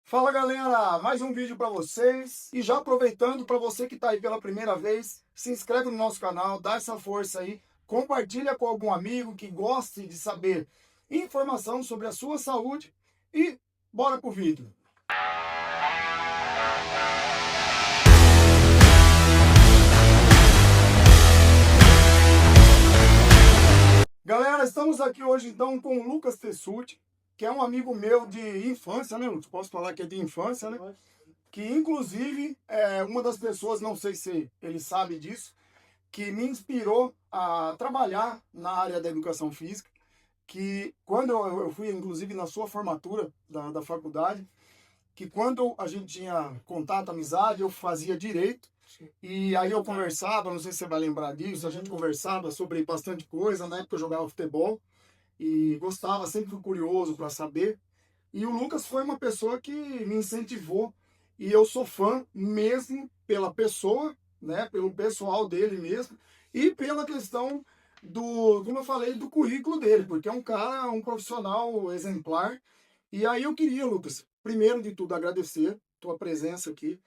Fala galera, mais um vídeo para vocês e já aproveitando para você que está aí pela primeira vez, se inscreve no nosso canal, dá essa força aí, compartilha com algum amigo que goste de saber informação sobre a sua saúde e bora pro vídeo. Galera, estamos aqui hoje então com o Lucas Tessuti, que é um amigo meu de infância, né, Lucas? Posso falar que é de infância, né? Que inclusive é uma das pessoas, não sei se ele sabe disso, que me inspirou a trabalhar na área da educação física, que quando eu fui inclusive na sua formatura da faculdade, que quando a gente tinha contato, amizade, eu fazia direito, e aí eu conversava, não sei se você vai lembrar disso, a gente conversava sobre bastante coisa, na época eu jogava futebol, e gostava, sempre fui curioso para saber, e o Lucas foi uma pessoa que me incentivou, e eu sou fã mesmo pela pessoa, né, pelo pessoal dele mesmo, e pela questão do, como eu falei, do currículo dele, porque é um cara, um profissional exemplar. E aí eu queria, Lucas, primeiro de tudo, agradecer tua presença aqui.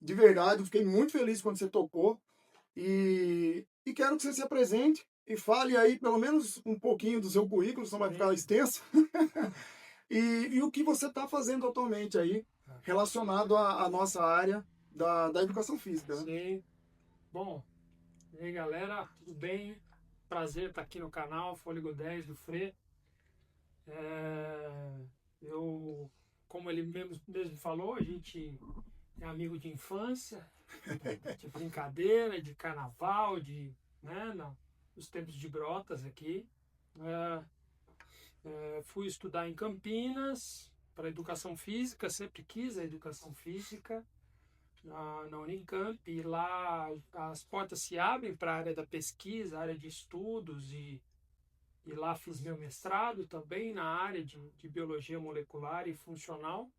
De verdade, eu fiquei muito feliz quando você tocou. E quero que você se apresente e fale aí pelo menos um pouquinho do seu currículo, senão vai ficar extenso. E o que você está fazendo atualmente aí, relacionado à nossa área da educação física, né? Sim. Bom, e aí galera, tudo bem? Prazer estar aqui no canal Fôlego 10 do Frê. Eu, como ele mesmo falou, a gente é amigo de infância, de brincadeira, de carnaval, né, nos tempos de Brotas aqui. É, Fui estudar em Campinas para educação física, sempre quis a educação física. Na Unicamp, e lá as portas se abrem para a área da pesquisa, área de estudos, e lá fiz meu mestrado também na área de biologia molecular e funcional.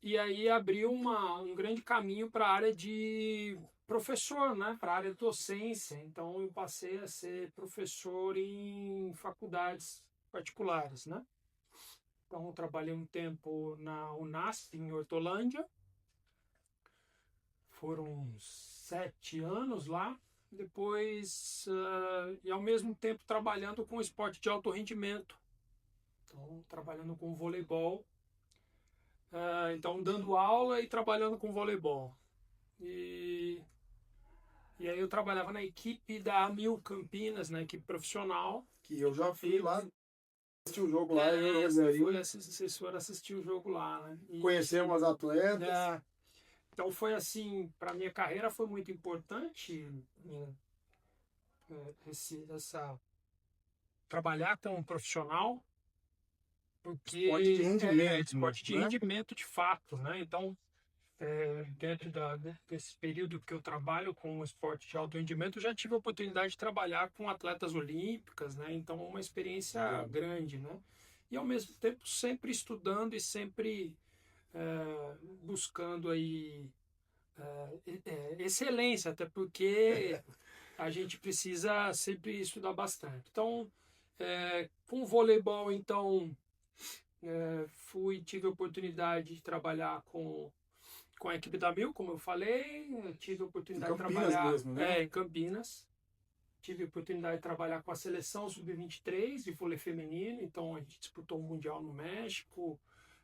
E aí abriu um grande caminho para a área de professor, né? Para a área de docência. Então eu passei a ser professor em faculdades particulares, né? Então eu trabalhei um tempo na Unasp, em Hortolândia. Foram 7 anos lá. Depois, e ao mesmo tempo trabalhando com esporte de alto rendimento. Então, trabalhando com voleibol. Então, dando aula e trabalhando com voleibol. E, e aí eu trabalhava na equipe da Amil Campinas, na equipe profissional. Que eu já fui lá, assisti o jogo lá, eu fui assessor assistir o jogo lá, né? conhecer umas atletas. Então foi assim, para minha carreira foi muito importante essa trabalhar com um profissional, porque Esporte de rendimento, esporte de né? rendimento de fato, né? Então, dentro desse período que eu trabalho com o esporte de alto rendimento, eu já tive a oportunidade de trabalhar com atletas olímpicas, né? Então, uma experiência grande, né? E ao mesmo tempo sempre estudando e sempre buscando aí excelência, até porque a gente precisa sempre estudar bastante. Então, com o voleibol, então, tive a oportunidade de trabalhar com a equipe da Mil, como eu falei, tive a oportunidade de trabalhar mesmo, né? em Campinas, tive a oportunidade de trabalhar com a seleção sub-23 de vôlei feminino, então a gente disputou o Mundial no México.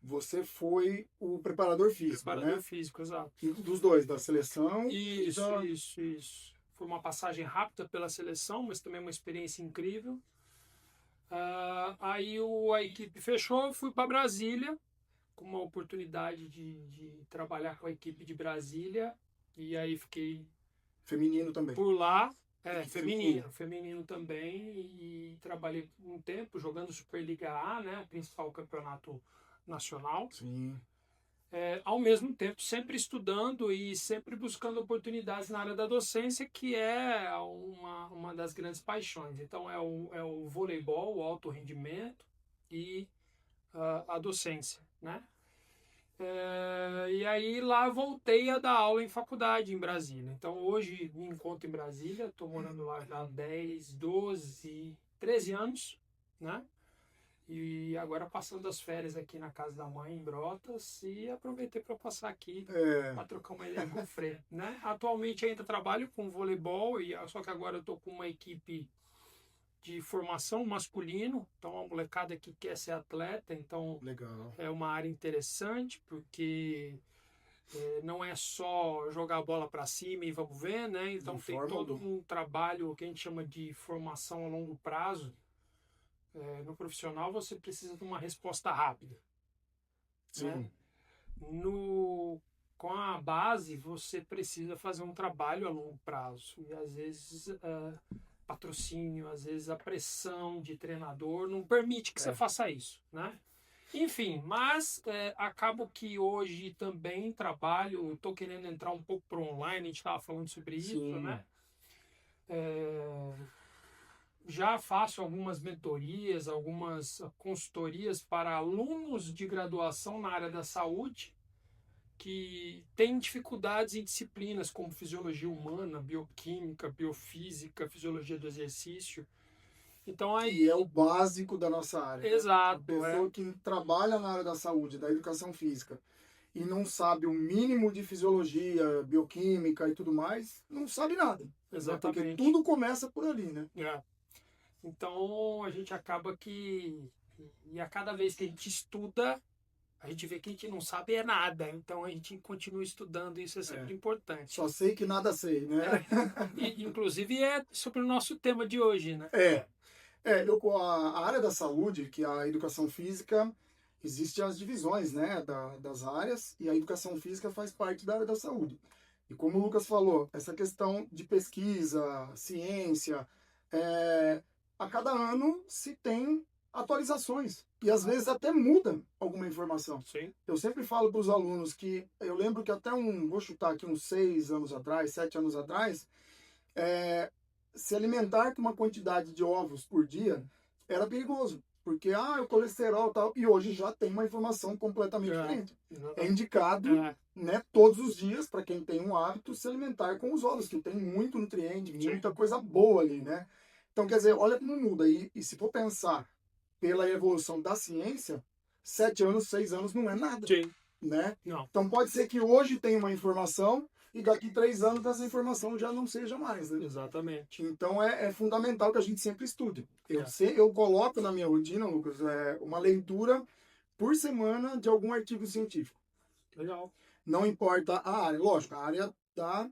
Você foi o preparador físico, Preparador né? físico, exato. Dos dois, da seleção. Isso. Foi uma passagem rápida pela seleção, mas também uma experiência incrível. Aí a equipe fechou, fui para Brasília, com uma oportunidade de trabalhar com a equipe de Brasília, e aí fiquei Feminino também. por lá, feminino também, e trabalhei um tempo jogando Superliga A, né, principal campeonato nacional. Sim. Ao mesmo tempo sempre estudando e sempre buscando oportunidades na área da docência, que é uma das grandes paixões. Então é o voleibol, o alto rendimento e a docência, né? E aí lá voltei a dar aula em faculdade em Brasília. Então hoje me encontro em Brasília, estou morando lá já há 10, 12, 13 anos, né? E agora passando as férias aqui na casa da mãe, em Brotas, e aproveitei para passar aqui para trocar uma ideia com o Frei, né? Atualmente ainda trabalho com voleibol, só que agora eu estou com uma equipe de formação masculino, então a molecada que quer ser atleta, então Legal. é uma área interessante, porque não é só jogar a bola para cima e vamos ver, né? Então tem todo um trabalho que a gente chama de formação a longo prazo. No profissional você precisa de uma resposta rápida. Sim. Né? Com a base você precisa fazer um trabalho a longo prazo. E às vezes patrocínio, às vezes a pressão de treinador não permite que você faça isso. Né? Enfim, mas acabo que hoje também trabalho, estou querendo entrar um pouco para o online, a gente estava falando sobre isso, né? Já faço algumas mentorias, algumas consultorias para alunos de graduação na área da saúde que têm dificuldades em disciplinas como fisiologia humana, bioquímica, biofísica, fisiologia do exercício. Então, aí... E é o básico da nossa área. Exato. Né? A pessoa que trabalha na área da saúde, da educação física, e não sabe o mínimo de fisiologia, bioquímica e tudo mais, não sabe nada. Exatamente. Porque tudo começa por ali, né? Então, a gente acaba que... E a cada vez que a gente estuda, a gente vê que a gente não sabe nada. Então, a gente continua estudando, isso é sempre importante. Só sei que nada sei, né? Inclusive, é sobre o nosso tema de hoje, né? A área da saúde, que é a educação física, existem as divisões, né, das áreas, e a educação física faz parte da área da saúde. E como o Lucas falou, essa questão de pesquisa, ciência, a cada ano se tem atualizações. E às vezes até muda alguma informação. Sim. Eu sempre falo para os alunos que, eu lembro que até vou chutar aqui uns 6 anos atrás, 7 anos atrás, se alimentar com uma quantidade de ovos por dia era perigoso. Porque, o colesterol e tal, e hoje já tem uma informação completamente diferente. É indicado, né, todos os dias, para quem tem um hábito, se alimentar com os ovos, que tem muito nutriente, muita coisa boa ali, né? Então, quer dizer, olha como muda. E se for pensar pela evolução da ciência, 7 anos, 6 anos não é nada. Sim. Né? Não. Então pode ser que hoje tenha uma informação e daqui 3 anos essa informação já não seja mais. Né? Exatamente. Então é fundamental que a gente sempre estude. Eu coloco na minha rotina, Lucas, uma leitura por semana de algum artigo científico. Legal. Não importa a área, lógico, a área da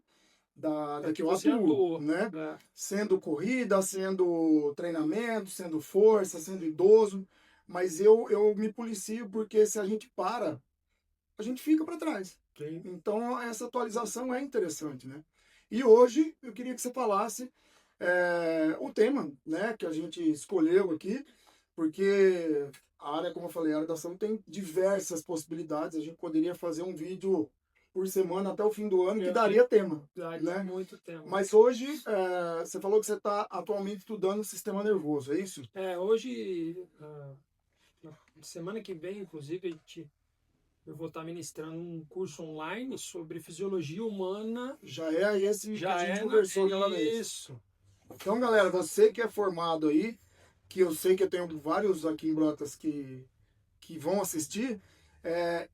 que eu atuo, né? Sendo corrida, sendo treinamento, sendo força, sendo idoso, mas eu me policio porque se a gente para, a gente fica para trás. Sim. Então essa atualização é interessante, né? E hoje eu queria que você falasse o tema, né, que a gente escolheu aqui, porque a área, como eu falei, a área da saúde tem diversas possibilidades. A gente poderia fazer um vídeo por semana até o fim do ano que daria tema. Né? Muito tema. Mas hoje, você falou que você está atualmente estudando o sistema nervoso, é isso? Hoje, semana que vem, inclusive, eu vou estar ministrando um curso online sobre fisiologia humana. Já é esse que a gente conversou aquela vez. Isso. Então, galera, você que é formado aí, que eu sei que eu tenho vários aqui em Brotas que vão assistir,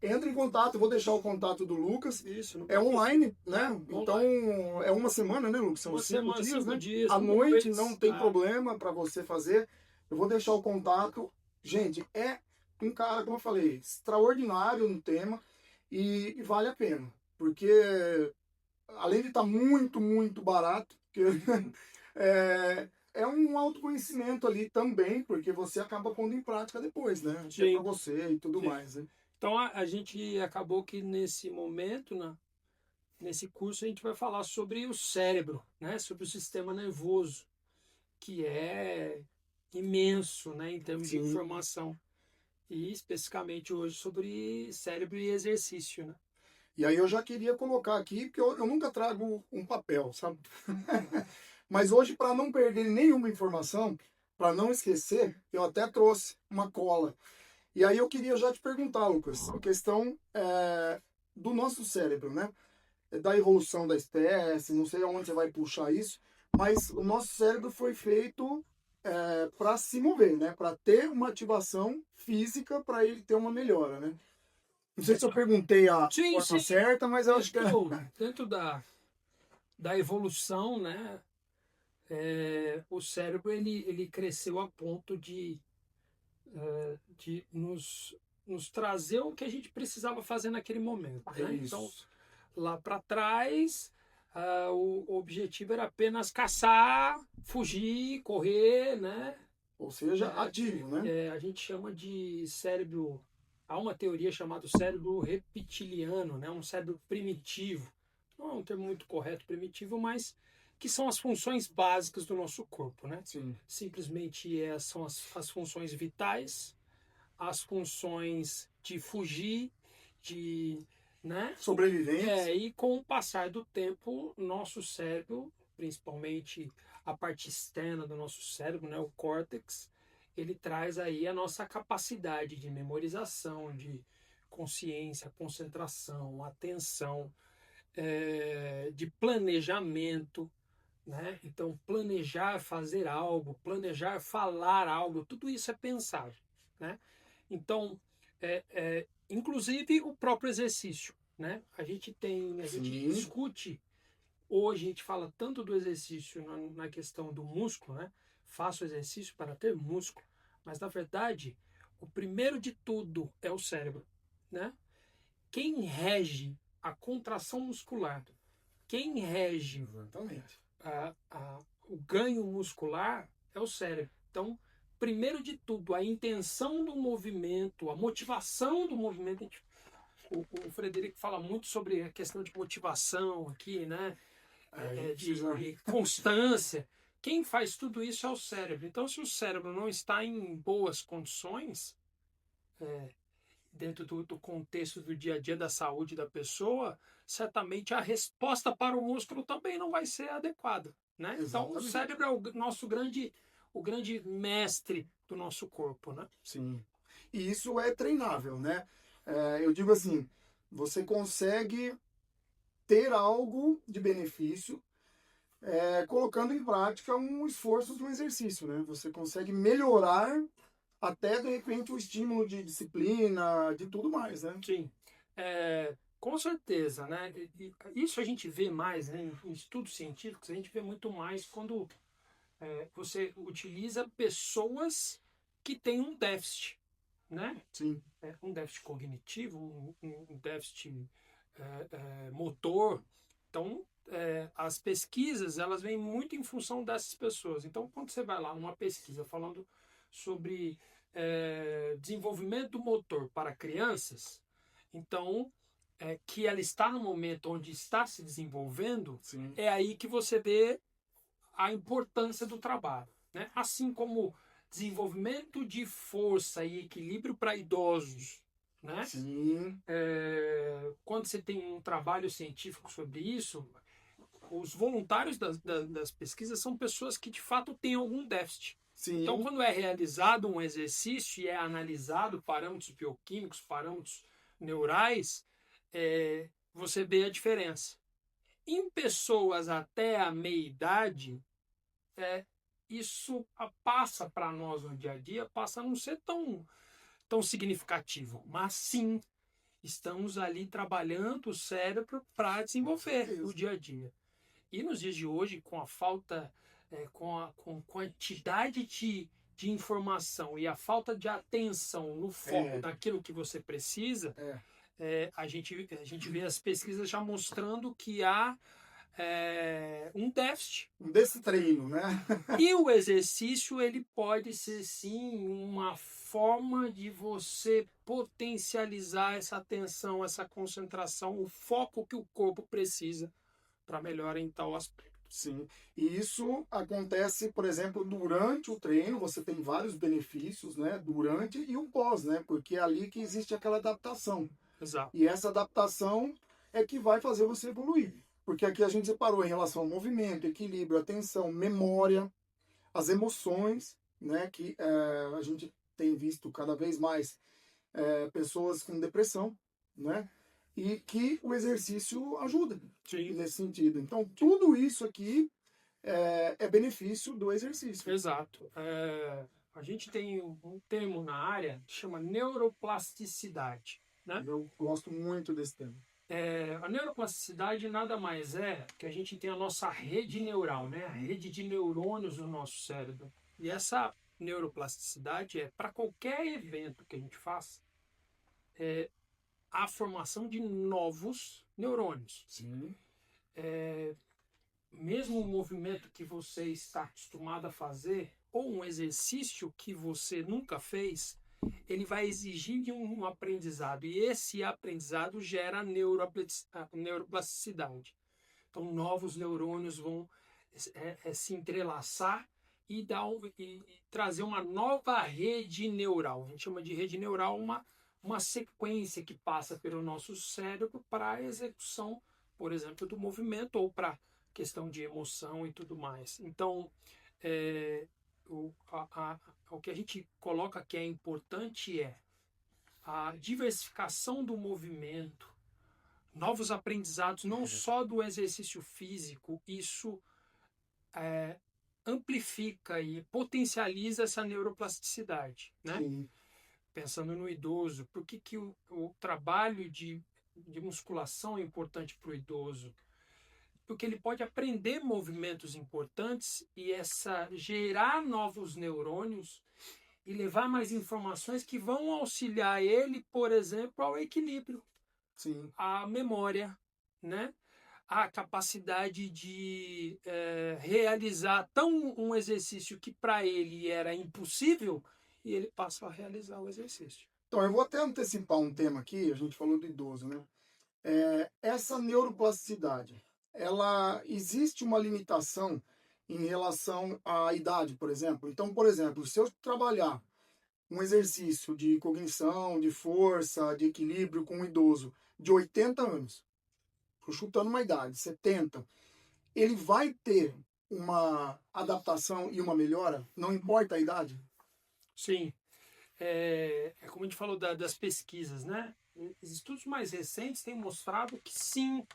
entre em contato, eu vou deixar o contato do Lucas. Isso. É online, né? Então, é uma semana, né, Lucas? São 5 dias, né? À noite, não tem problema para você fazer. Eu vou deixar o contato. Gente, é um cara, como eu falei, extraordinário no tema e vale a pena. Porque, além de estar muito, muito barato, porque, é um autoconhecimento ali também, porque você acaba pondo em prática depois, né? É para você e tudo mais, né? Então, a gente acabou que nesse momento, nesse curso, a gente vai falar sobre o cérebro, né? Sobre o sistema nervoso, que é imenso, né? Em termos de informação. E especificamente hoje sobre cérebro e exercício, né? E aí eu já queria colocar aqui, porque eu nunca trago um papel, sabe? Mas hoje, para não perder nenhuma informação, para não esquecer, eu até trouxe uma cola. E aí eu queria já te perguntar, Lucas, a questão do nosso cérebro, né? Da evolução da espécie, não sei aonde você vai puxar isso, mas o nosso cérebro foi feito para se mover, né? Para ter uma ativação física para ele ter uma melhora, né? Não sei se eu perguntei a Sim, forma sim. certa, mas eu acho que Dentro da evolução, né? O cérebro ele cresceu a ponto de nos trazer o que a gente precisava fazer naquele momento, é né? isso. Então, lá para trás, o objetivo era apenas caçar, fugir, correr, né? Ou seja, ativo, né? A gente chama de cérebro. Há uma teoria chamada cérebro reptiliano, né? Um cérebro primitivo. Não é um termo muito correto, primitivo, mas que são as funções básicas do nosso corpo, né? Sim. Simplesmente são as funções vitais, as funções de fugir, de, né? Sobrevivência. E com o passar do tempo, nosso cérebro, principalmente a parte externa do nosso cérebro, né, o córtex, ele traz aí a nossa capacidade de memorização, de consciência, concentração, atenção, de planejamento, né? Então, planejar fazer algo, planejar falar algo, tudo isso é pensar, né? Então, inclusive o próprio exercício, né? A gente Sim. discute, hoje a gente fala tanto do exercício na questão do músculo, né? Faço exercício para ter músculo, mas na verdade, o primeiro de tudo é o cérebro, né? Quem rege a contração muscular, quem rege Exatamente. o ganho muscular é o cérebro. Então, primeiro de tudo, a intenção do movimento, a motivação do movimento. O Frederico fala muito sobre a questão de motivação aqui, né? De constância. Quem faz tudo isso é o cérebro. Então, se o cérebro não está em boas condições, dentro do contexto do dia a dia da saúde da pessoa, certamente a resposta para o músculo também não vai ser adequada, né? Então, o cérebro é o grande mestre do nosso corpo, né? Sim. E isso é treinável, né? Eu digo assim, você consegue ter algo de benefício colocando em prática um esforço de um exercício, né? Você consegue melhorar até, de repente, o estímulo de disciplina, de tudo mais, né? Sim. Com certeza, né? Isso a gente vê mais, né? Em estudos científicos, a gente vê muito mais quando você utiliza pessoas que têm um déficit, né? Sim. Um déficit cognitivo, um déficit motor. Então, as pesquisas, elas vêm muito em função dessas pessoas. Então, quando você vai lá numa pesquisa falando sobre desenvolvimento do motor para crianças, então, que ela está no momento onde está se desenvolvendo, Sim. é aí que você vê a importância do trabalho, né? Assim como desenvolvimento de força e equilíbrio para idosos, né? Sim. Quando você tem um trabalho científico sobre isso, os voluntários das pesquisas são pessoas que de fato têm algum déficit. Sim. Então, quando é realizado um exercício e é analisado parâmetros bioquímicos, parâmetros neurais, você vê a diferença. Em pessoas até a meia-idade, isso passa para nós no dia a dia, passa a não ser tão significativo. Mas sim, estamos ali trabalhando o cérebro para desenvolver o dia a dia. E nos dias de hoje, com a falta, com a quantidade de informação e a falta de atenção no foco daquilo que você precisa, a gente vê as pesquisas já mostrando que há um déficit. Desse treino, né? E o exercício, ele pode ser sim uma forma de você potencializar essa atenção, essa concentração, o foco que o corpo precisa para melhorar em tal aspecto. Sim. E isso acontece, por exemplo, durante o treino, você tem vários benefícios, né? Durante e o pós, né? Porque é ali que existe aquela adaptação. Exato. E essa adaptação é que vai fazer você evoluir. Porque aqui a gente separou em relação ao movimento, equilíbrio, atenção, memória, as emoções, né? Que a gente tem visto cada vez mais pessoas com depressão, né? E que o exercício ajuda nesse sentido. Então, tudo isso aqui é benefício do exercício. Exato. A gente tem um termo na área que chama neuroplasticidade, né? Eu gosto muito desse tema. A neuroplasticidade nada mais é que a gente tem a nossa rede neural, né? A rede de neurônios no nosso cérebro. E essa neuroplasticidade é para qualquer evento que a gente faça, a formação de novos neurônios. Sim. Mesmo o movimento que você está acostumado a fazer, ou um exercício que você nunca fez, ele vai exigir de um aprendizado. E esse aprendizado gera neuroplasticidade. Então, novos neurônios vão se entrelaçar e trazer uma nova rede neural. A gente chama de rede neural uma sequência que passa pelo nosso cérebro para a execução, por exemplo, do movimento ou para questão de emoção e tudo mais. Então, o que a gente coloca que é importante é a diversificação do movimento, novos aprendizados, não só do exercício físico, isso amplifica e potencializa essa neuroplasticidade, né? Sim. Pensando no idoso, por que o trabalho de musculação é importante para o idoso? Porque ele pode aprender movimentos importantes e gerar novos neurônios e levar mais informações que vão auxiliar ele, por exemplo, ao equilíbrio, Sim. à memória, né? A capacidade de realizar um exercício que para ele era impossível e ele passa a realizar o exercício. Então, eu vou até antecipar um tema aqui, a gente falou do idoso, né? Essa neuroplasticidade, ela existe uma limitação em relação à idade, por exemplo. Então, por exemplo, se eu trabalhar um exercício de cognição, de força, de equilíbrio com um idoso de 80 anos, estou chutando uma idade, 70, ele vai ter uma adaptação e uma melhora, não importa a idade? Sim. Como a gente falou das pesquisas, né? Os estudos mais recentes têm mostrado que sim,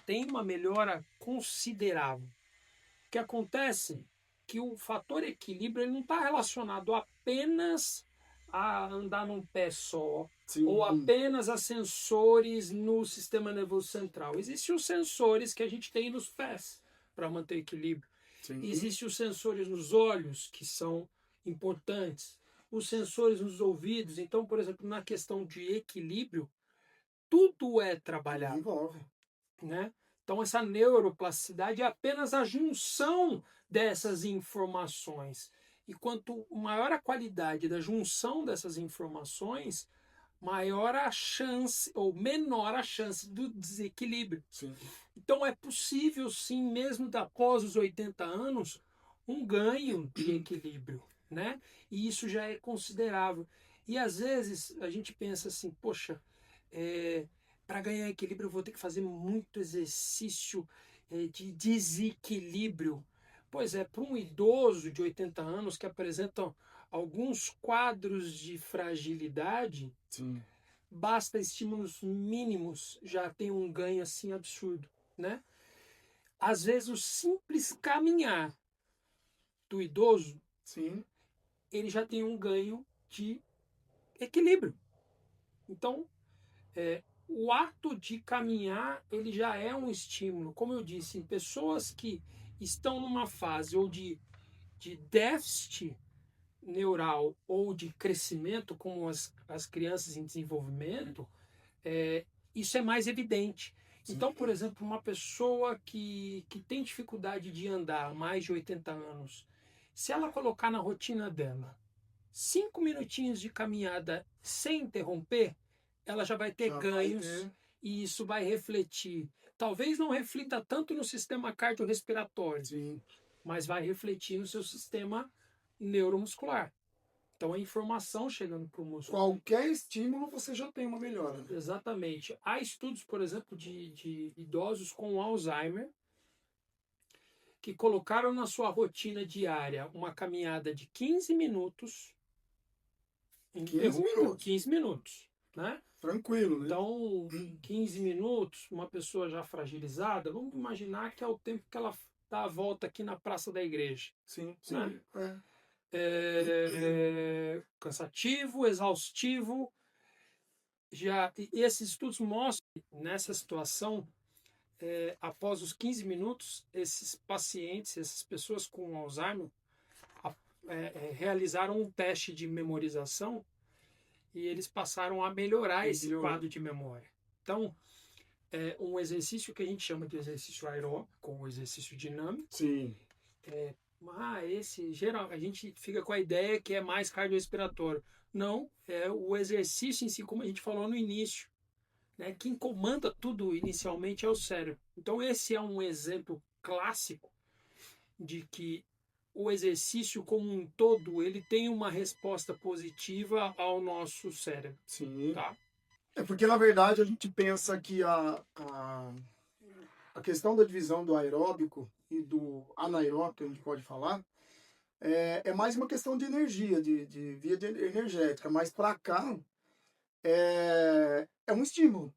tem uma melhora considerável. O que acontece é que o fator equilíbrio ele não está relacionado apenas a andar num pé só, Sim. ou apenas a sensores no sistema nervoso central. Existem os sensores que a gente tem nos pés para manter equilíbrio. Sim. Existem os sensores nos olhos, que são importantes. Os sensores nos ouvidos. Então, por exemplo, na questão de equilíbrio, tudo é trabalhado. Envolve. Né? Então, essa neuroplasticidade é apenas a junção dessas informações. E quanto maior a qualidade da junção dessas informações, maior a chance, ou menor a chance do desequilíbrio. Sim. Então, é possível, sim, mesmo após os 80 anos, um ganho de equilíbrio, né? E isso já é considerável. E às vezes a gente pensa assim, poxa, para ganhar equilíbrio eu vou ter que fazer muito exercício de desequilíbrio. Pois é, para um idoso de 80 anos que apresentam alguns quadros de fragilidade, Sim. basta estímulos mínimos, já tem um ganho assim absurdo, né? Às vezes o simples caminhar do idoso, Sim. ele já tem um ganho de equilíbrio. Então, o ato de caminhar, ele já é um estímulo. Como eu disse, em pessoas que estão numa fase ou de déficit neural ou de crescimento, como as crianças em desenvolvimento, isso é mais evidente. Sim. Então, por exemplo, uma pessoa que tem dificuldade de andar há mais de 80 anos, se ela colocar na rotina dela 5 minutinhos de caminhada sem interromper, ela já vai ter ganhos e isso vai refletir. Talvez não reflita tanto no sistema cardiorrespiratório, Sim. mas vai refletir no seu sistema neuromuscular. Então, a informação chegando para o músculo. Qualquer estímulo você já tem uma melhora. Né? Exatamente. Há estudos, por exemplo, de idosos com Alzheimer que colocaram na sua rotina diária uma caminhada de 15 minutos. 15 minutos, né? Tranquilo, né? Então, 15 minutos, uma pessoa já fragilizada, vamos imaginar que é o tempo que ela dar a volta aqui na praça da igreja. Sim, Né? é. Cansativo, exaustivo. E esses estudos mostram que nessa situação, após os 15 minutos, esses pacientes, essas pessoas com Alzheimer, realizaram um teste de memorização e eles passaram a melhorar esse quadro de memória. Então, um exercício que a gente chama de exercício aeróbico, ou exercício dinâmico. Sim. Esse geral, a gente fica com a ideia que é mais cardiorrespiratório. Não, é o exercício em si, como a gente falou no início. Né? Quem comanda tudo inicialmente é o cérebro. Então, esse é um exemplo clássico de que o exercício como um todo, ele tem uma resposta positiva ao nosso cérebro. Sim. Tá? É porque, na verdade, a gente pensa que a questão da divisão do aeróbico e do anaeróbico, a gente pode falar, é mais uma questão de energia, de via energética. Mas para cá, é um estímulo.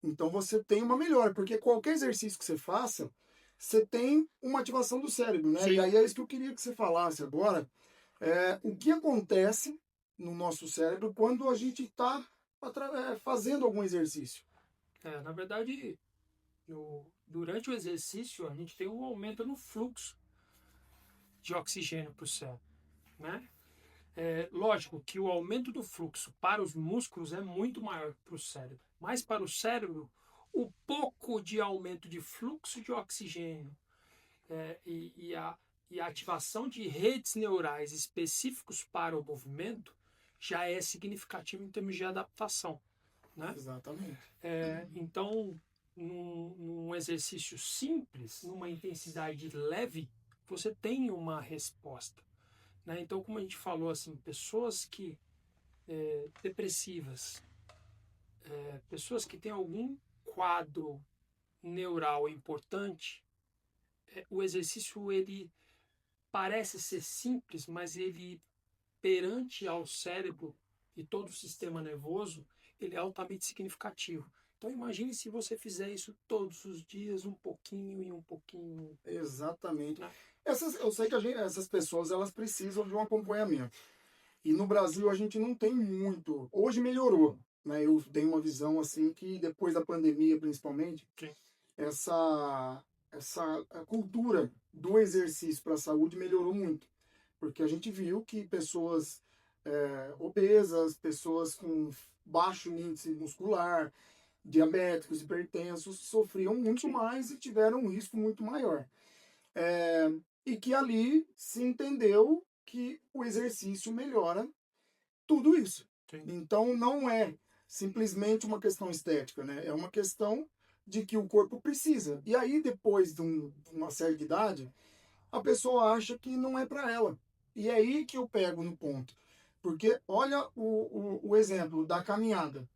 Então você tem uma melhora, porque qualquer exercício que você faça, você tem uma ativação do cérebro, né? Sim. E aí é isso que eu queria que você falasse agora. O que acontece no nosso cérebro quando a gente está fazendo algum exercício? Na verdade, durante o exercício, a gente tem um aumento no fluxo de oxigênio para o cérebro, né? Lógico que o aumento do fluxo para os músculos é muito maior que para o cérebro, mas para o cérebro, o pouco de aumento de fluxo de oxigênio e a ativação de redes neurais específicos para o movimento já é significativo em termos de adaptação, né? Exatamente. Então, num exercício simples, numa intensidade leve, você tem uma resposta. Né? Então, como a gente falou, assim, pessoas que depressivas, pessoas que têm algum quadro neural importante, o exercício ele parece ser simples, mas ele perante ao cérebro e todo o sistema nervoso, ele é altamente significativo. Então imagine se você fizer isso todos os dias, um pouquinho e um pouquinho. Exatamente. Eu sei que essas pessoas elas precisam de um acompanhamento. E no Brasil a gente não tem muito. Hoje melhorou, né? Eu tenho uma visão assim que depois da pandemia, principalmente, Sim. essa cultura do exercício para a saúde melhorou muito, porque a gente viu que pessoas obesas, pessoas com baixo índice muscular, diabéticos, hipertensos, sofriam muito mais e tiveram um risco muito maior. E que ali se entendeu que o exercício melhora tudo isso. Sim. Então não é simplesmente uma questão estética, né? É uma questão de que o corpo precisa. E aí, depois de uma certa idade, a pessoa acha que não é para ela. E é aí que eu pego no ponto. Porque olha o exemplo da caminhada.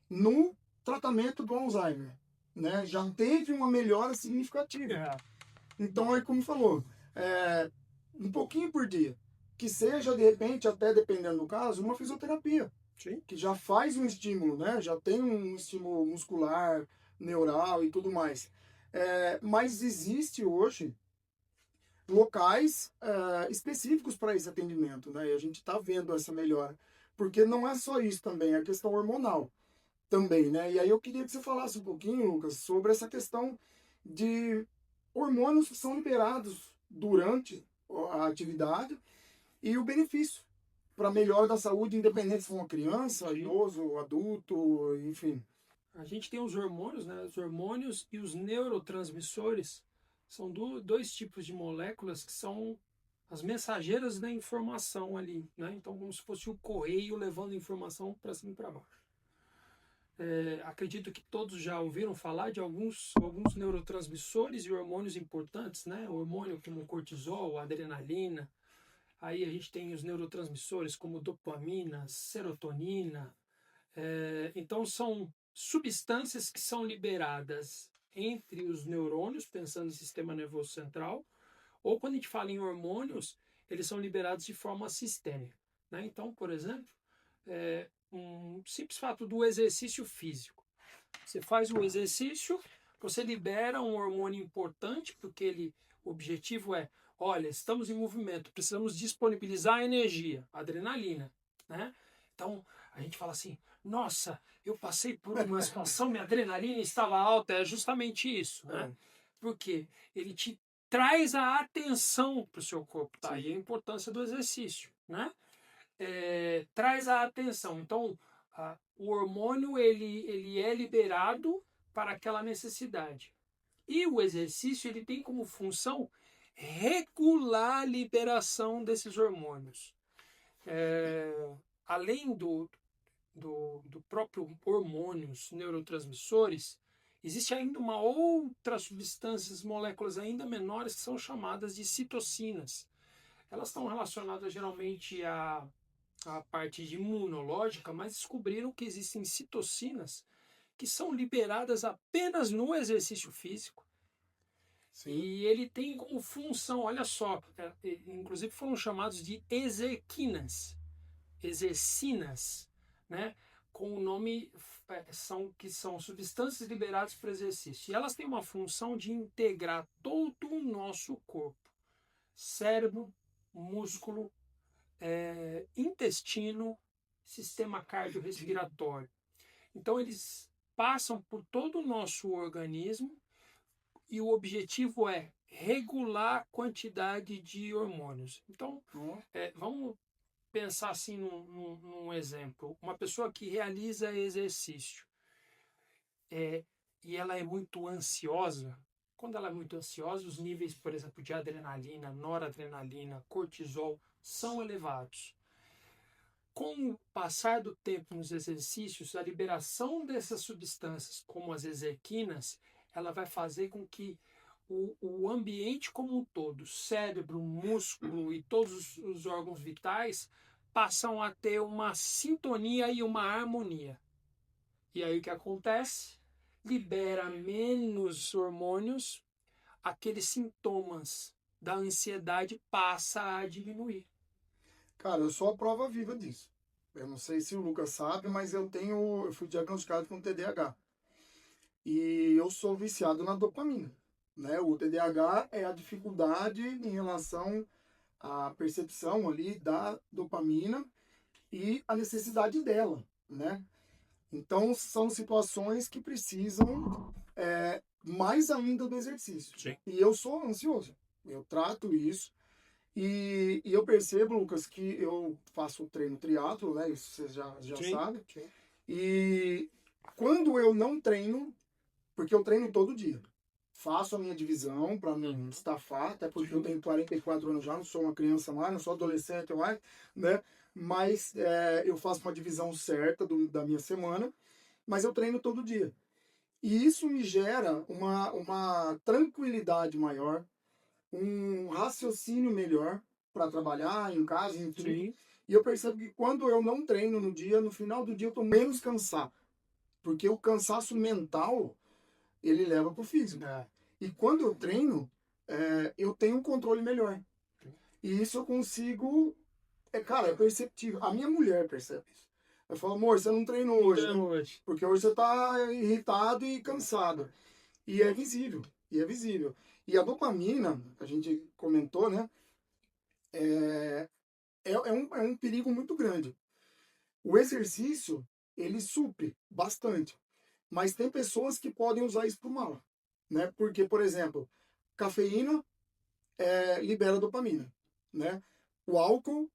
No tratamento do Alzheimer, né? Já teve uma melhora significativa. Então, é como falou, um pouquinho por dia. Que seja, de repente, até dependendo do caso, uma fisioterapia. Sim. Que já faz um estímulo, né? Já tem um estímulo muscular, neural e tudo mais. Mas existe hoje locais específicos para esse atendimento, né? E a gente está vendo essa melhora. Porque não é só isso também, é a questão hormonal também, né? E aí eu queria que você falasse um pouquinho, Lucas, sobre essa questão de hormônios que são liberados durante a atividade e o benefício para melhora da saúde, independente se for uma criança, idoso, adulto, enfim. A gente tem os hormônios, né? Os hormônios e os neurotransmissores são dois tipos de moléculas que são as mensageiras da informação ali, né? Então, como se fosse o correio levando informação para cima e para baixo. Acredito que todos já ouviram falar de alguns neurotransmissores e hormônios importantes, né? O hormônio como o cortisol, a adrenalina. Aí a gente tem os neurotransmissores como dopamina, serotonina. Então são substâncias que são liberadas entre os neurônios, pensando no sistema nervoso central, ou quando a gente fala em hormônios, eles são liberados de forma sistêmica. Né? Então, por exemplo, um simples fato do exercício físico. Você faz o exercício, você libera um hormônio importante, porque O objetivo é, olha, estamos em movimento, precisamos disponibilizar energia, adrenalina, né? Então, a gente fala assim, nossa, eu passei por uma situação, minha adrenalina estava alta, é justamente isso, né? Porque ele te traz a atenção para o seu corpo, tá? E a importância do exercício, né? Traz a atenção. Então, o hormônio ele é liberado para aquela necessidade. E o exercício ele tem como função regular a liberação desses hormônios. Além do próprio hormônios, neurotransmissores, existe ainda uma outra substâncias, moléculas ainda menores que são chamadas de citocinas. Elas estão relacionadas geralmente à parte de imunológica, mas descobriram que existem citocinas que são liberadas apenas no exercício físico. Sim. E ele tem como função, olha só, inclusive foram chamados de exerquinas, né? Com o nome que são substâncias liberadas para exercício. E elas têm uma função de integrar todo o nosso corpo, cérebro, músculo, intestino, sistema cardiorrespiratório. Então eles passam por todo o nosso organismo e o objetivo é regular a quantidade de hormônios. Então, vamos pensar assim num exemplo. Uma pessoa que realiza exercício e ela é muito ansiosa. Quando ela é muito ansiosa, os níveis, por exemplo, de adrenalina, noradrenalina, cortisol são elevados. Com o passar do tempo nos exercícios, a liberação dessas substâncias, como as exerquinas, ela vai fazer com que o ambiente como um todo, cérebro, músculo e todos os órgãos vitais, passam a ter uma sintonia e uma harmonia. E aí o que acontece? Libera menos hormônios, aqueles sintomas da ansiedade passam a diminuir. Cara, eu sou a prova viva disso. Eu não sei se o Lucas sabe, mas eu fui diagnosticado com TDAH. E eu sou viciado na dopamina, né? O TDAH é a dificuldade em relação à percepção ali da dopamina e a necessidade dela, né? Então, são situações que precisam mais ainda do exercício. Sim. E eu sou ansioso. Eu trato isso. E eu percebo, Lucas, que eu faço treino triatlo, né? Isso você já sabe. Sim. E quando eu não treino, porque eu treino todo dia, faço a minha divisão para não estafar, até porque eu tenho 44 anos já, não sou uma criança mais, não sou adolescente mais, né? Mas eu faço uma divisão certa da minha semana, mas eu treino todo dia. E isso me gera uma tranquilidade maior, um raciocínio melhor para trabalhar em casa, em tudo. Sim. E eu percebo que quando eu não treino no dia, no final do dia eu tô menos cansado. Porque o cansaço mental, ele leva pro físico. E quando eu treino, eu tenho um controle melhor. E isso eu consigo... cara, é perceptível. A minha mulher percebe isso. Ela fala, amor, você não treinou hoje, né? Porque hoje você tá irritado e cansado. E é visível. E a dopamina, a gente comentou, né? É um perigo muito grande. O exercício, ele supre bastante. Mas tem pessoas que podem usar isso pro mal, né? Porque, por exemplo, cafeína libera dopamina, né? O álcool,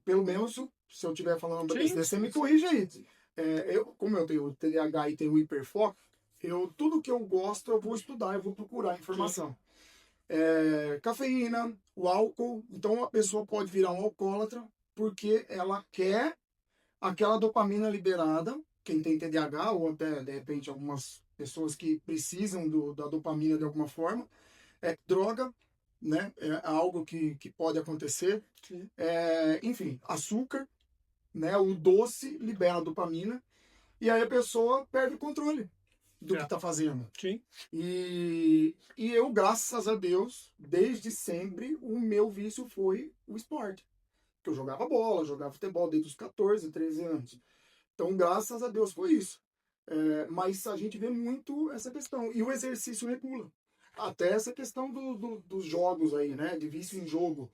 pelo menos, se eu estiver falando besteira, você me corrige aí. Como eu tenho TDAH e tenho hiperfoco, tudo que eu gosto eu vou estudar, eu vou procurar informação. Cafeína, o álcool, então a pessoa pode virar um alcoólatra porque ela quer aquela dopamina liberada, quem tem TDAH ou até de repente algumas pessoas que precisam da dopamina de alguma forma, droga, né? É algo que pode acontecer. Enfim, açúcar, né? O doce libera a dopamina e aí a pessoa perde o controle do que está fazendo. Sim. E eu, graças a Deus, desde sempre, o meu vício foi o esporte. Eu jogava bola, jogava futebol desde os 14, 13 anos. Então, graças a Deus, foi isso. Mas a gente vê muito essa questão. E o exercício regula. Até essa questão dos jogos aí, né? De vício em jogo,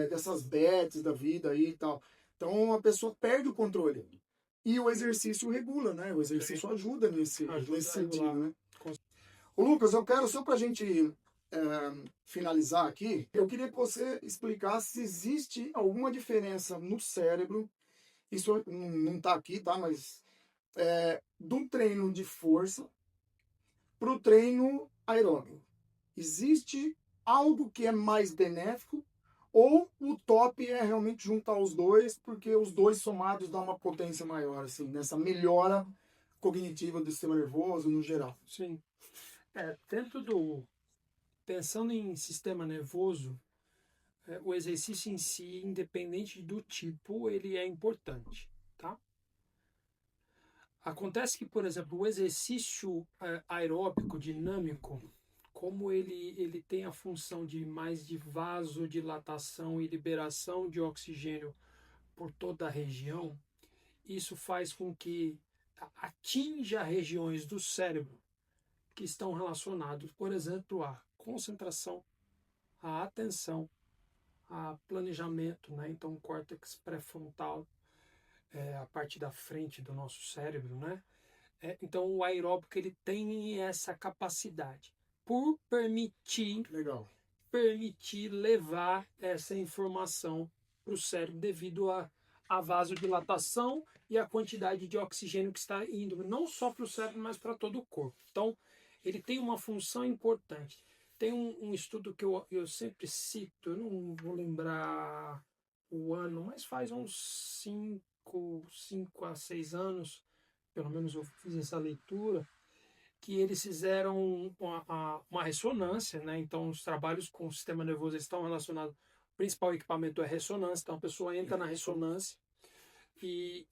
dessas bets da vida aí e tal. Então a pessoa perde o controle. E o exercício regula, né? O exercício ajuda Ajuda nesse a regular. sentido, né? Ô, Lucas, eu quero, só para a gente finalizar aqui, eu queria que você explicasse se existe alguma diferença no cérebro, isso não está aqui, tá? Mas do treino de força para o treino aeróbico. Existe algo que é mais benéfico ou o top é realmente juntar os dois, porque os dois somados dão uma potência maior, assim, nessa melhora cognitiva do sistema nervoso no geral? Sim. Dentro pensando em sistema nervoso, o exercício em si, independente do tipo, ele é importante, tá? Acontece que, por exemplo, o exercício aeróbico dinâmico, como ele tem a função de vasodilatação e liberação de oxigênio por toda a região, isso faz com que atinja regiões do cérebro que estão relacionados, por exemplo, à concentração, à atenção, a planejamento, né? Então, o córtex pré-frontal, a parte da frente do nosso cérebro, né? Então, o aeróbico ele tem essa capacidade por Legal. permitir levar essa informação para o cérebro devido à vasodilatação e a quantidade de oxigênio que está indo não só para o cérebro, mas para todo o corpo. Então, ele tem uma função importante. Tem um estudo que eu sempre cito, eu não vou lembrar o ano, mas faz uns 5 a 6 anos, pelo menos eu fiz essa leitura, que eles fizeram uma ressonância, né? Então, os trabalhos com o sistema nervoso estão relacionados. O principal equipamento é a ressonância, então a pessoa entra na ressonância e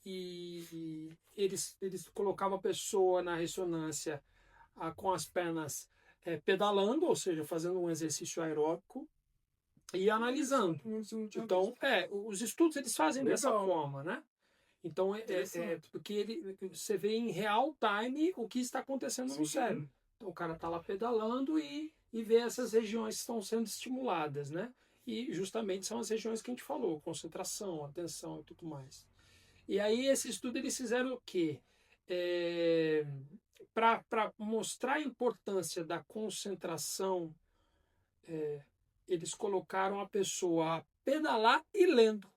eles colocavam a pessoa na ressonância com as pernas pedalando, ou seja, fazendo um exercício aeróbico e analisando. Então, os estudos eles fazem dessa forma, né? Então, porque você vê em real time o que está acontecendo no cérebro. Então, o cara está lá pedalando e vê essas regiões que estão sendo estimuladas, né? E justamente são as regiões que a gente falou, concentração, atenção e tudo mais. E aí, esse estudo eles fizeram o quê? Para mostrar a importância da concentração, eles colocaram a pessoa a pedalar e lendo.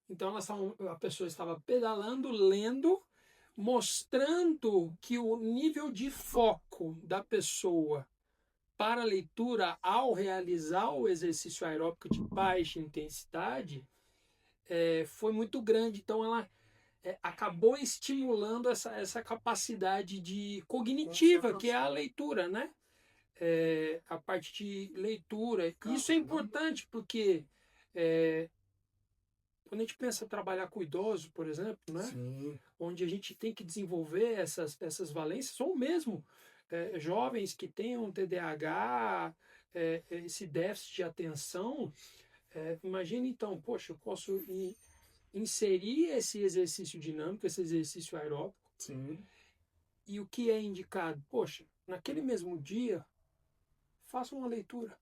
Então a pessoa estava pedalando, lendo, mostrando que o nível de foco da pessoa para a leitura ao realizar o exercício aeróbico de baixa intensidade foi muito grande. Então ela acabou estimulando essa capacidade de cognitiva, que é a leitura, né? A parte de leitura. Isso é importante porque quando a gente pensa em trabalhar com idoso, por exemplo, né? Sim. Onde a gente tem que desenvolver essas valências, ou mesmo jovens que tenham TDAH, esse déficit de atenção, imagine então, poxa, eu posso inserir esse exercício dinâmico, esse exercício aeróbico, Sim. e o que é indicado? Poxa, naquele mesmo dia, faça uma leitura.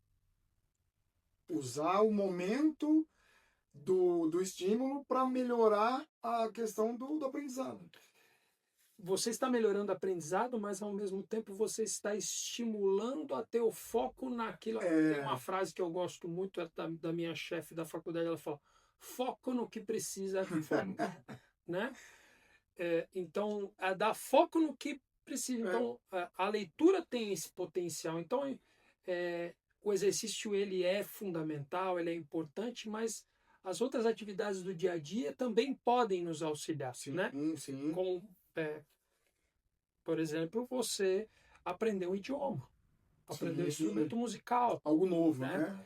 Usar o momento do estímulo para melhorar a questão do aprendizado. Você está melhorando o aprendizado, mas ao mesmo tempo você está estimulando a ter o foco naquilo. Tem uma frase que eu gosto muito da minha chefe da faculdade, ela fala: foco no que precisa, né? Então, dar foco no que precisa. Então, a leitura tem esse potencial. Então, o exercício ele é fundamental, ele é importante, mas as outras atividades do dia a dia também podem nos auxiliar, Sim, né? sim. Com, por exemplo, você aprender um idioma, aprender um instrumento musical. Algo novo, né?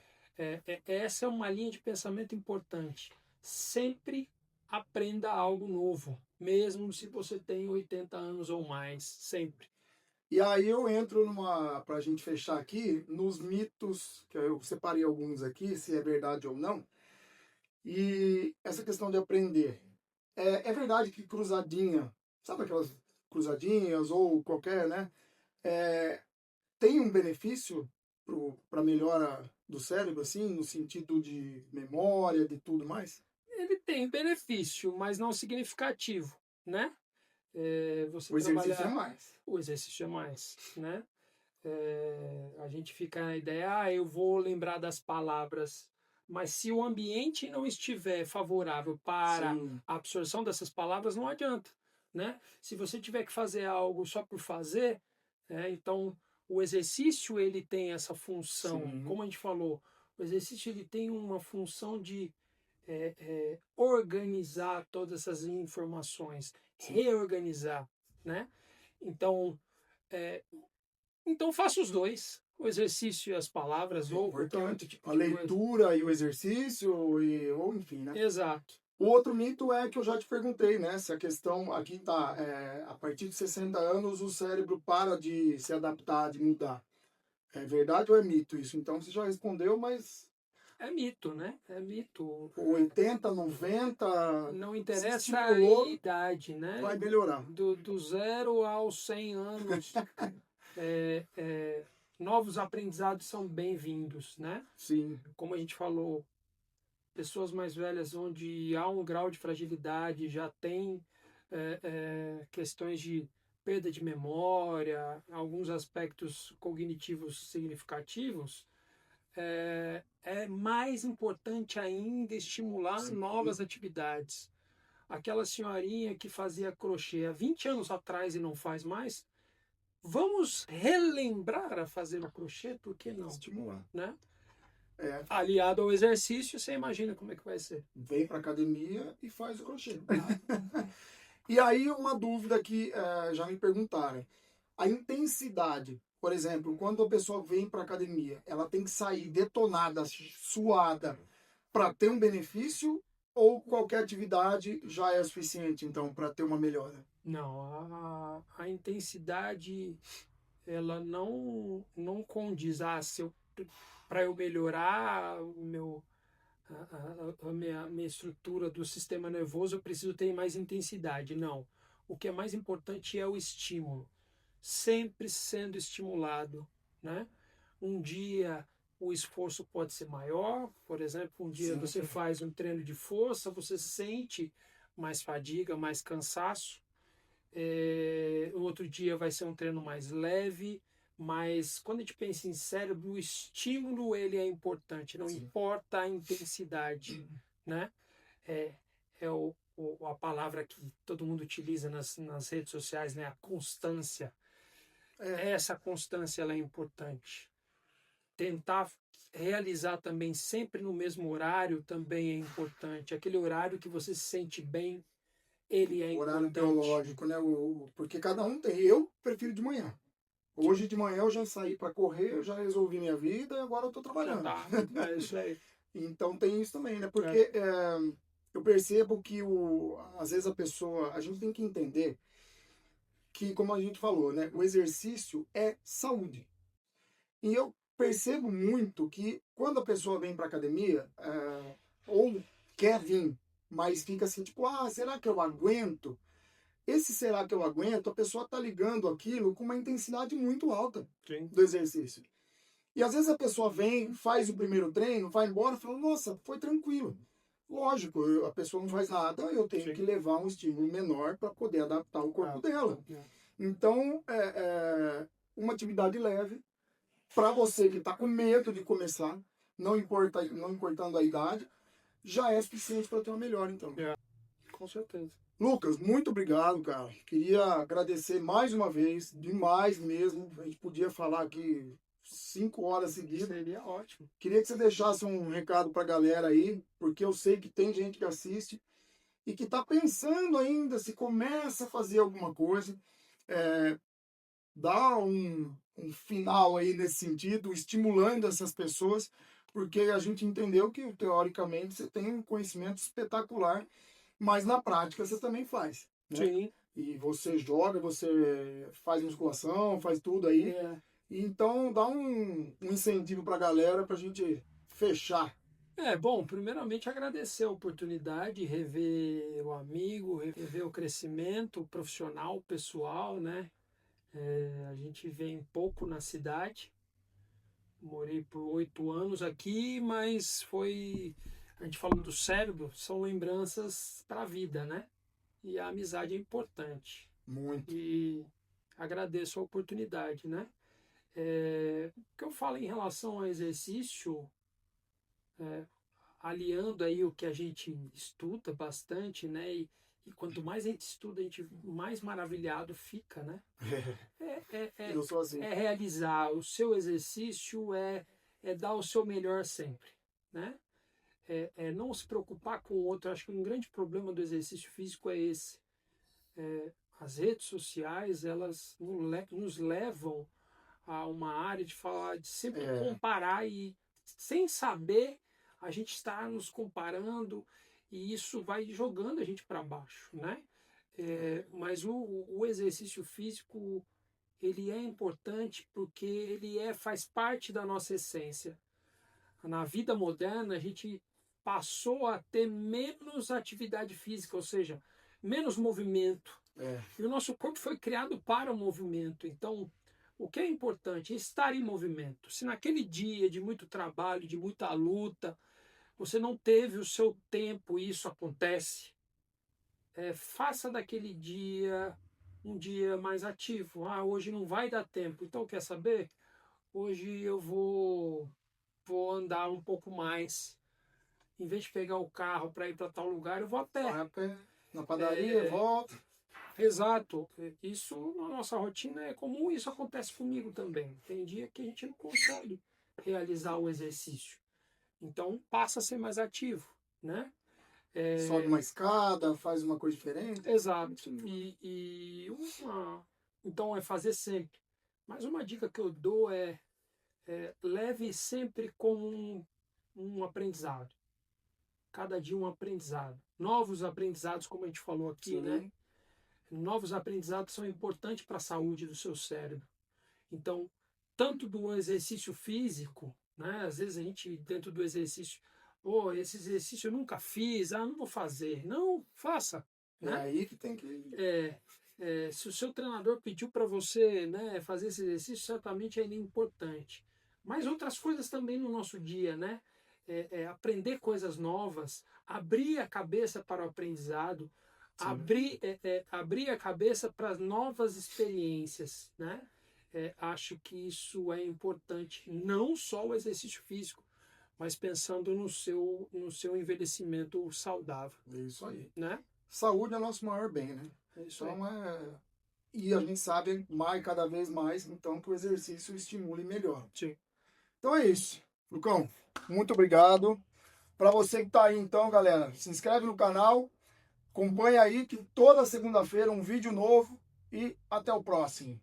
Essa é uma linha de pensamento importante. Sempre aprenda algo novo, mesmo se você tem 80 anos ou mais, sempre. E aí eu entro para a gente fechar aqui, nos mitos, que eu separei alguns aqui, se é verdade ou não. E essa questão de aprender. É verdade que cruzadinha, sabe aquelas cruzadinhas ou qualquer, né? tem um benefício para melhora do cérebro, assim, no sentido de memória, de tudo mais? Ele tem benefício, mas não significativo, né? Você O exercício é trabalhar mais. o exercício é mais, né? A gente fica na ideia, eu vou lembrar das palavras, mas se o ambiente não estiver favorável para Sim, a absorção dessas palavras, não adianta, né? Se você tiver que fazer algo só por fazer, então o exercício ele tem essa função, sim, como a gente falou, o exercício ele tem uma função de organizar todas essas informações, sim. reorganizar, né? Então, é, então faça os dois, o exercício e as palavras, É ou qualquer outro importante. tipo A de coisa. leitura e o exercício, ou enfim, né? Exato. O outro mito é que eu já te perguntei, né? Se a questão aqui tá, a partir de 60 anos o cérebro para de se adaptar, de mudar. É verdade ou é mito isso? Então você já respondeu, mas É mito, né? É mito. 80, 90, Não se interessa a estimulou, idade, né? vai melhorar. Do 0 aos 100 anos, novos aprendizados são bem-vindos, né? Sim, Como a gente falou, pessoas mais velhas onde há um grau de fragilidade, já tem questões de perda de memória, alguns aspectos cognitivos significativos, é mais importante ainda estimular sim. novas atividades. Aquela senhorinha que fazia crochê há 20 anos atrás e não faz mais, vamos relembrar a fazer o crochê, por que não? Estimular. Né? É, Aliado ao exercício, você imagina como é que vai ser. vem para academia e faz o crochê. E aí uma dúvida que já me perguntaram. A intensidade, por exemplo, quando a pessoa vem para academia, ela tem que sair detonada, suada, para ter um benefício ou qualquer atividade já é suficiente, então, para ter uma melhora? Não, a intensidade ela não condiz. Para eu melhorar a minha estrutura do sistema nervoso, eu preciso ter mais intensidade. Não. O que é mais importante é o estímulo. Sempre sendo estimulado, né? Um dia o esforço pode ser maior, por exemplo, um dia Sim, você sim. faz um treino de força, você sente mais fadiga, mais cansaço. O outro dia vai ser um treino mais leve, mas quando a gente pensa em cérebro, o estímulo ele é importante, não Sim. importa a intensidade, né? É, a palavra que todo mundo utiliza nas redes sociais, né? A constância. É, Essa constância ela é importante. Tentar realizar também sempre no mesmo horário também é importante. Aquele horário que você se sente bem, ele é horário importante. biológico, né? Porque cada um tem. Eu prefiro de manhã. Hoje de manhã eu já saí para correr, eu já resolvi minha vida e agora eu estou Já trabalhando. tá. É isso aí. Então tem isso também, né? É. Porque eu percebo que às vezes a gente tem que entender que, como a gente falou, né? O exercício é saúde. E eu percebo muito que quando a pessoa vem para academia, ou quer vir, mas fica assim, tipo, será que eu aguento? Esse será que eu aguento? A pessoa está ligando aquilo com uma intensidade muito alta Sim. do exercício. E às vezes a pessoa vem, faz o primeiro treino, vai embora e fala, nossa, foi tranquilo. Lógico, a pessoa não faz nada, eu tenho Sim. que levar um estímulo menor para poder adaptar o corpo dela. É. Então, uma atividade leve, para você que está com medo de começar, não importando a idade, já é suficiente para ter uma melhora, então. Com certeza. Lucas, muito obrigado, cara. Queria agradecer mais uma vez, demais mesmo. A gente podia falar aqui 5 horas seguidas. Seria ótimo. Queria que você deixasse um recado para a galera aí, porque eu sei que tem gente que assiste e que está pensando ainda se começa a fazer alguma coisa. Dá um final aí nesse sentido, estimulando essas pessoas, porque a gente entendeu que, teoricamente, você tem um conhecimento espetacular, mas na prática você também faz, né? Sim. E você joga, você faz musculação, faz tudo aí. Então, dá um incentivo para a galera para a gente fechar. Bom, primeiramente agradecer a oportunidade, rever o amigo, rever o crescimento profissional, pessoal, né? A gente vem pouco na cidade. Morei por 8 anos aqui, mas foi, a gente falando do cérebro, são lembranças para a vida, né? E a amizade é importante. Muito. E agradeço a oportunidade, né? O que eu falo em relação ao exercício, aliando aí o que a gente estuda bastante, né? E quanto mais a gente estuda, a gente mais maravilhado fica, né? Eu sou assim. É realizar o seu exercício, é dar o seu melhor sempre, né? É não se preocupar com o outro. Acho que um grande problema do exercício físico é esse. As redes sociais, elas nos levam a uma área de falar, de sempre comparar, e sem saber a gente está nos comparando, e isso vai jogando a gente para baixo, né? Mas o exercício físico, ele é importante porque ele faz parte da nossa essência. Na vida moderna, a gente passou a ter menos atividade física, ou seja, menos movimento. E o nosso corpo foi criado para o movimento. Então, o que é importante é estar em movimento. Se naquele dia de muito trabalho, de muita luta, você não teve o seu tempo e isso acontece, faça daquele dia um dia mais ativo. Hoje não vai dar tempo. Então, quer saber? Hoje eu vou andar um pouco mais. Em vez de pegar o carro para ir para tal lugar, eu vou a pé. Vai a pé, na padaria, volta. Exato. Isso na nossa rotina é comum, isso acontece comigo também. Tem dia que a gente não consegue realizar o exercício. Então passa a ser mais ativo, né? Sobe uma escada, faz uma coisa diferente. Exato. Então é fazer sempre. Mas uma dica que eu dou leve sempre como um aprendizado. Cada dia um aprendizado. Novos aprendizados, como a gente falou aqui, Sim. né? Novos aprendizados são importantes para a saúde do seu cérebro. Então, tanto do exercício físico, né? Às vezes a gente, dentro do exercício, esse exercício eu nunca fiz, não vou fazer. Não, faça. É Né? aí que tem que... Se o seu treinador pediu para você, né, fazer esse exercício, certamente ele é importante. Mas outras coisas também no nosso dia, né? Aprender coisas novas, abrir a cabeça para o aprendizado, abrir a cabeça para novas experiências, né? Acho que isso é importante, não só o exercício físico, mas pensando no seu envelhecimento saudável. É isso aí. Né? Saúde é o nosso maior bem, né? Então e a gente sabe cada vez mais, então, que o exercício estimule melhor. Sim. Então é isso. Lucão, muito obrigado. Para você que está aí, então, galera, se inscreve no canal, acompanha aí que toda segunda-feira um vídeo novo e até o próximo.